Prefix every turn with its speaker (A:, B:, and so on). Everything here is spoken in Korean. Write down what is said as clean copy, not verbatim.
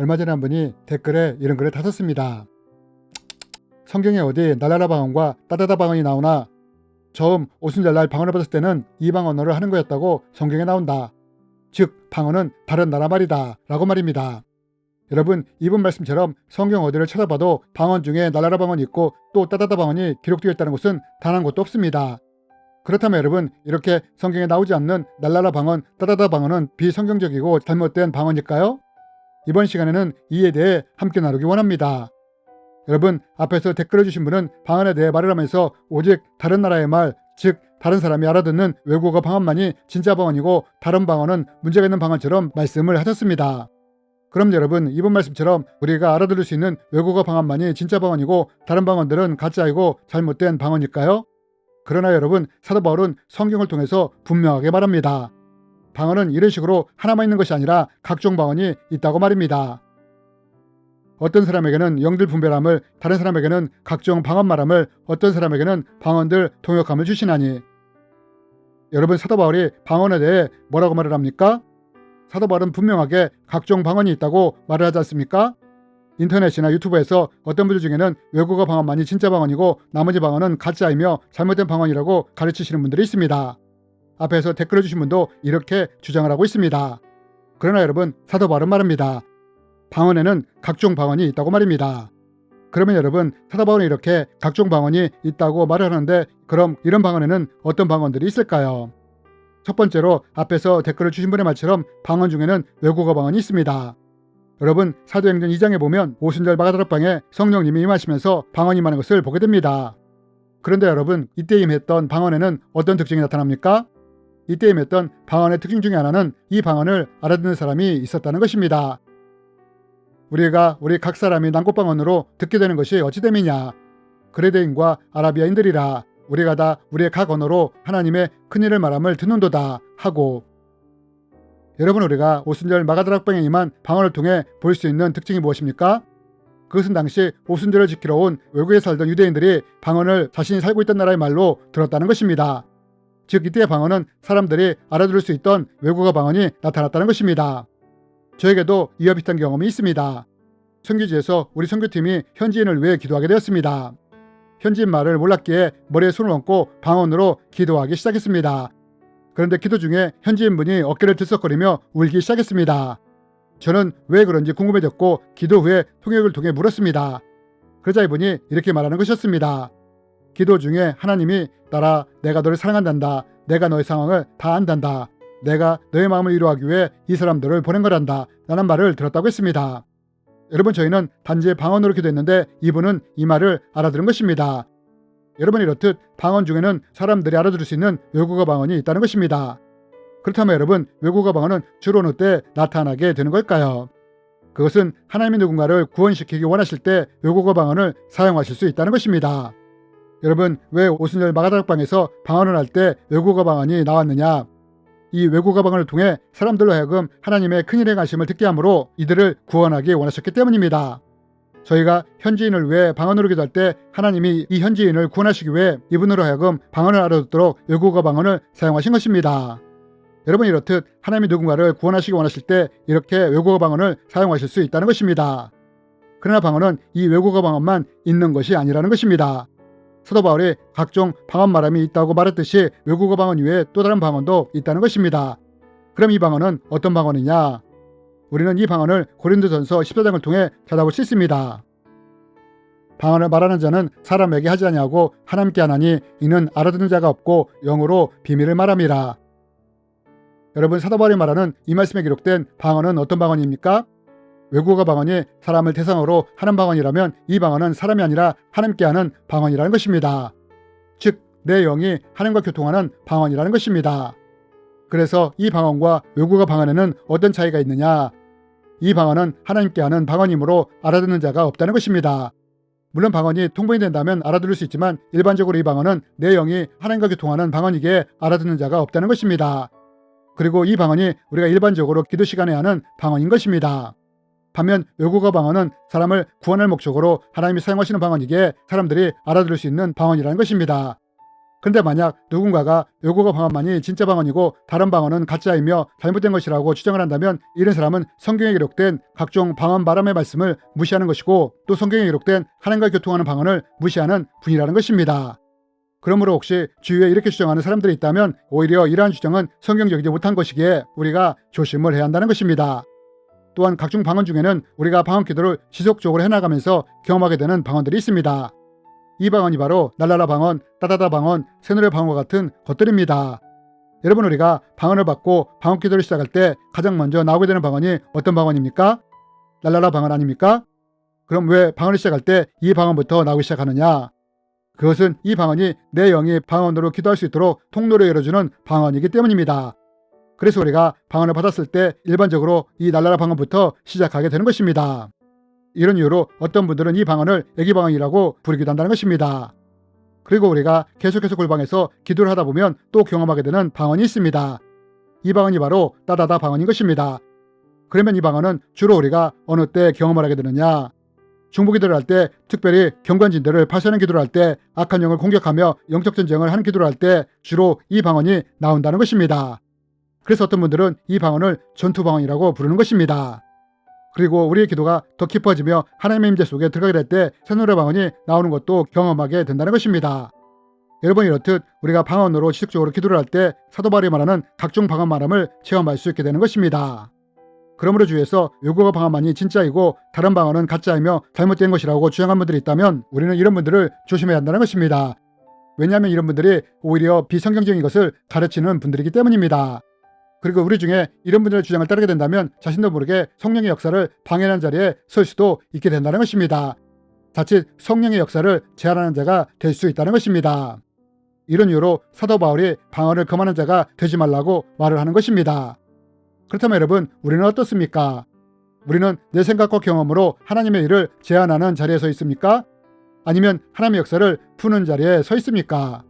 A: 얼마 전에 한 분이 댓글에 이런 글을 다셨습니다. 성경에 어디 날라라 방언과 따다다 방언이 나오나 처음 오순절날 방언을 받았을 때는 이 방언어를 하는 거였다고 성경에 나온다. 즉 방언은 다른 나라 말이다 라고 말입니다. 여러분, 이분 말씀처럼 성경 어디를 찾아봐도 방언 중에 날라라 방언이 있고 또 따다다 방언이 기록되어 있다는 것은 단 한 곳도 없습니다. 그렇다면 여러분, 이렇게 성경에 나오지 않는 날라라 방언, 따다다 방언은 비성경적이고 잘못된 방언일까요? 이번 시간에는 이에 대해 함께 나누기 원합니다. 여러분, 앞에서 댓글을 주신 분은 방언에 대해 말을 하면서 오직 다른 나라의 말, 즉 다른 사람이 알아듣는 외국어 방언만이 진짜 방언이고 다른 방언은 문제가 있는 방언처럼 말씀을 하셨습니다. 그럼 여러분, 이번 말씀처럼 우리가 알아들을 수 있는 외국어 방언만이 진짜 방언이고 다른 방언들은 가짜이고 잘못된 방언일까요? 그러나 여러분, 사도 바울은 성경을 통해서 분명하게 말합니다. 방언은 이런 식으로 하나만 있는 것이 아니라 각종 방언이 있다고 말입니다. 어떤 사람에게는 영들 분별함을, 다른 사람에게는 각종 방언 말함을, 어떤 사람에게는 방언들 통역함을 주시나니. 여러분, 사도 바울이 방언에 대해 뭐라고 말을 합니까? 사도 바울은 분명하게 각종 방언이 있다고 말을 하지 않습니까? 인터넷이나 유튜브에서 어떤 분들 중에는 외국어 방언만이 진짜 방언이고 나머지 방언은 가짜이며 잘못된 방언이라고 가르치시는 분들이 있습니다. 앞에서 댓글을 주신 분도 이렇게 주장을 하고 있습니다. 그러나 여러분, 사도 바울은 말합니다. 방언에는 각종 방언이 있다고 말입니다. 그러면 여러분, 사도 바울은 이렇게 각종 방언이 있다고 말을 하는데 그럼 이런 방언에는 어떤 방언들이 있을까요? 첫 번째로 앞에서 댓글을 주신 분의 말처럼 방언 중에는 외국어 방언이 있습니다. 여러분, 사도행전 2장에 보면 오순절 마가다락방에 성령님이 임하시면서 방언이 임하는 것을 보게 됩니다. 그런데 여러분, 이때 임했던 방언에는 어떤 특징이 나타납니까? 이때 임했던 방언의 특징 중에 하나는 이 방언을 알아듣는 사람이 있었다는 것입니다. 우리가 우리 각 사람이 난곳방언으로 듣게 되는 것이 어찌됨이냐? 그레데인과 아라비아인들이라 우리가 다 우리의 각 언어로 하나님의 큰일을 말함을 듣는도다 하고. 여러분, 우리가 오순절 마가다락방에 임한 방언을 통해 볼 수 있는 특징이 무엇입니까? 그것은 당시 오순절을 지키러 온 외국에 살던 유대인들이 방언을 자신이 살고 있던 나라의 말로 들었다는 것입니다. 즉 이때의 방언은 사람들이 알아들을 수 있던 외국어 방언이 나타났다는 것입니다. 저에게도 이와 비슷한 경험이 있습니다. 선교지에서 우리 선교팀이 현지인을 위해 기도하게 되었습니다. 현지인 말을 몰랐기에 머리에 손을 얹고 방언으로 기도하기 시작했습니다. 그런데 기도 중에 현지인분이 어깨를 들썩거리며 울기 시작했습니다. 저는 왜 그런지 궁금해졌고 기도 후에 통역을 통해 물었습니다. 그러자 이분이 이렇게 말하는 것이었습니다. 기도 중에 하나님이 딸아, 내가 너를 사랑한단다. 내가 너의 상황을 다 안단다. 내가 너의 마음을 위로하기 위해 이 사람들을 보낸 거란다. 라는 말을 들었다고 했습니다. 여러분, 저희는 단지 방언으로 기도했는데 이분은 이 말을 알아들은 것입니다. 여러분, 이렇듯 방언 중에는 사람들이 알아들을 수 있는 외국어 방언이 있다는 것입니다. 그렇다면 여러분, 외국어 방언은 주로 어느 때 나타나게 되는 걸까요? 그것은 하나님이 누군가를 구원시키기 원하실 때 외국어 방언을 사용하실 수 있다는 것입니다. 여러분, 왜 오순절 마가다락방에서 방언을 할 때 외국어 방언이 나왔느냐? 이 외국어 방언을 통해 사람들로 하여금 하나님의 큰일의 가심을 듣게 함으로 이들을 구원하기 원하셨기 때문입니다. 저희가 현지인을 위해 방언으로 기도할 때 하나님이 이 현지인을 구원하시기 위해 이분으로 하여금 방언을 알아듣도록 외국어 방언을 사용하신 것입니다. 여러분, 이렇듯 하나님이 누군가를 구원하시기 원하실 때 이렇게 외국어 방언을 사용하실 수 있다는 것입니다. 그러나 방언은 이 외국어 방언만 있는 것이 아니라는 것입니다. 사도 바울이 각종 방언 말함이 있다고 말했듯이 외국어 방언 이외에 또 다른 방언도 있다는 것입니다. 그럼 이 방언은 어떤 방언이냐? 우리는 이 방언을 고린도전서 14장을 통해 찾아볼 수 있습니다. 방언을 말하는 자는 사람에게 하지 아니하고 하나님께 하나니 이는 알아듣는 자가 없고 영으로 비밀을 말함이라. 여러분, 사도 바울이 말하는 이 말씀에 기록된 방언은 어떤 방언입니까? 외국어 방언이 사람을 대상으로 하는 방언이라면 이 방언은 사람이 아니라 하나님께 하는 방언이라는 것입니다. 즉, 내 영이 하나님과 교통하는 방언이라는 것입니다. 그래서 이 방언과 외국어 방언에는 어떤 차이가 있느냐? 이 방언은 하나님께 하는 방언이므로 알아듣는 자가 없다는 것입니다. 물론 방언이 통번이 된다면 알아들을 수 있지만 일반적으로 이 방언은 내 영이 하나님과 교통하는 방언이기에 알아듣는 자가 없다는 것입니다. 그리고 이 방언이 우리가 일반적으로 기도 시간에 하는 방언인 것입니다. 반면 외국어 방언은 사람을 구원할 목적으로 하나님이 사용하시는 방언이기에 사람들이 알아들을 수 있는 방언이라는 것입니다. 그런데 만약 누군가가 요구가 방언만이 진짜 방언이고 다른 방언은 가짜이며 잘못된 것이라고 주장을 한다면 이런 사람은 성경에 기록된 각종 방언 바람의 말씀을 무시하는 것이고 또 성경에 기록된 하나님과 교통하는 방언을 무시하는 분이라는 것입니다. 그러므로 혹시 주위에 이렇게 주장하는 사람들이 있다면 오히려 이러한 주장은 성경적이지 못한 것이기에 우리가 조심을 해야 한다는 것입니다. 또한 각종 방언 중에는 우리가 방언 기도를 지속적으로 해나가면서 경험하게 되는 방언들이 있습니다. 이 방언이 바로 날라라 방언, 따다다 방언, 새노래 방언과 같은 것들입니다. 여러분, 우리가 방언을 받고 방언 기도를 시작할 때 가장 먼저 나오게 되는 방언이 어떤 방언입니까? 날라라 방언 아닙니까? 그럼 왜 방언을 시작할 때 이 방언부터 나오기 시작하느냐? 그것은 이 방언이 내 영이 방언으로 기도할 수 있도록 통로를 열어주는 방언이기 때문입니다. 그래서 우리가 방언을 받았을 때 일반적으로 이 날라라 방언부터 시작하게 되는 것입니다. 이런 이유로 어떤 분들은 이 방언을 애기 방언이라고 부르기도 한다는 것입니다. 그리고 우리가 계속해서 골방에서 기도를 하다 보면 또 경험하게 되는 방언이 있습니다. 이 방언이 바로 따다다 방언인 것입니다. 그러면 이 방언은 주로 우리가 어느 때 경험을 하게 되느냐? 중보 기도를 할 때, 특별히 경관진들을 파쇄하는 기도를 할 때, 악한 영을 공격하며 영적 전쟁을 하는 기도를 할 때 주로 이 방언이 나온다는 것입니다. 그래서 어떤 분들은 이 방언을 전투 방언이라고 부르는 것입니다. 그리고 우리의 기도가 더 깊어지며 하나님의 임재 속에 들어가게 될 때 새노래 방언이 나오는 것도 경험하게 된다는 것입니다. 여러분, 이렇듯 우리가 방언으로 지속적으로 기도를 할 때 사도 바울이 말하는 각종 방언 말함을 체험할 수 있게 되는 것입니다. 그러므로 주위에서 요구가 방언만이 진짜이고 다른 방언은 가짜이며 잘못된 것이라고 주장한 분들이 있다면 우리는 이런 분들을 조심해야 한다는 것입니다. 왜냐하면 이런 분들이 오히려 비성경적인 것을 가르치는 분들이기 때문입니다. 그리고 우리 중에 이런 분들의 주장을 따르게 된다면 자신도 모르게 성령의 역사를 방해하는 자리에 설 수도 있게 된다는 것입니다. 자칫 성령의 역사를 제한하는 자가 될 수 있다는 것입니다. 이런 이유로 사도 바울이 방언을 금하는 자가 되지 말라고 말을 하는 것입니다. 그렇다면 여러분, 우리는 어떻습니까? 우리는 내 생각과 경험으로 하나님의 일을 제한하는 자리에 서 있습니까? 아니면 하나님의 역사를 푸는 자리에 서 있습니까?